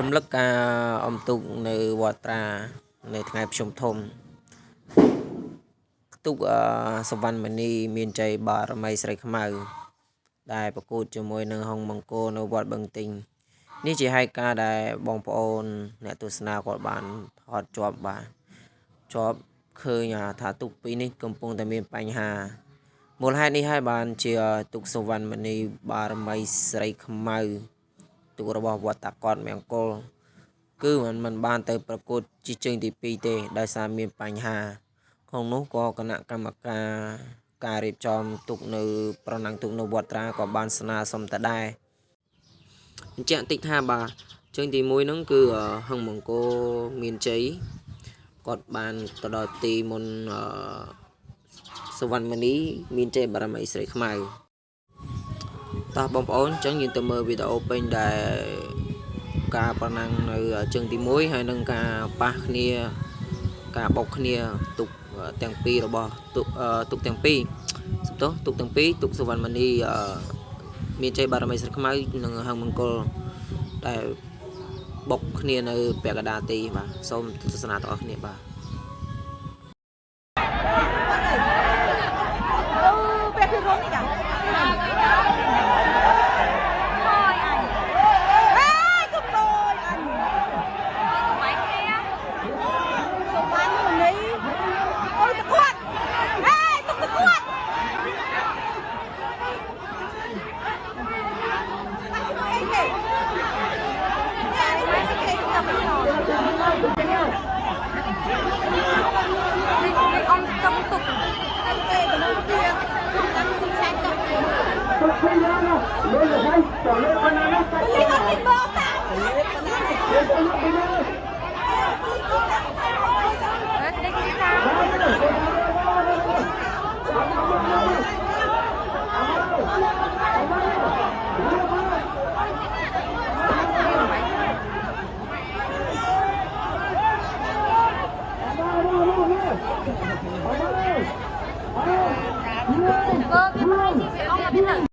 រំលឹកការអំទុកនៅវត្តត្រានៅថ្ងៃប្រជុំធំទុកសវណ្ណមនីមានជ័យបារមីស្រីខ្មៅដែលប្រកួតជាមួយនឹងហុងមង្គលនៅវត្តបឹងទិញនេះជាហេតុការណ៍ដែលបងប្អូនអ្នកទស្សនាគាត់បានថតជាប់ឃើញថាទុកពីរនេះកំពុងតែមានបញ្ហាមូលហេតុនេះហើយបានជាទុកសវណ្ណមនីបារមីស្រីខ្មៅទុករបស់វត្តតាកតមង្គលគឺมันបានទៅប្រកួតជាជើងទី2ទេដោយសារមានបញ្ហាក្នុងនោះក៏គណៈកម្មការរៀបចំទុកនៅប្រណាំងទុកនៅវត្តត្រាក៏បានស្នើសុំតដែរអញ្ចឹងតិចថាបាទជើងទី1ហ្នឹងគឺហឹងមង្គលមានជ័យគាត់បានទៅដល់ទីមុនសវណ្ណមនីមានជ័យបារមីស្រីខ្មៅតោះបងប្អូនអញ្ចឹងយើងទៅមើលវីដេអូពេញដែលការប្រណាំងនៅជើងទី1ហើយនឹងការប៉ះគ្នាការបុកគ្នាទុកទាំងពីររបស់ទុកទាំងពីរសំទោសទុកទាំងពីរទុកសវណ្ណមនីមានជ័យបារមីស្រីខ្មៅនិងហឹងមង្គលដែលបុកគ្នានៅពាក់កណ្ដាលទីបាទសូមទស្សនាទាំងអស់គ្នាបាទVâng.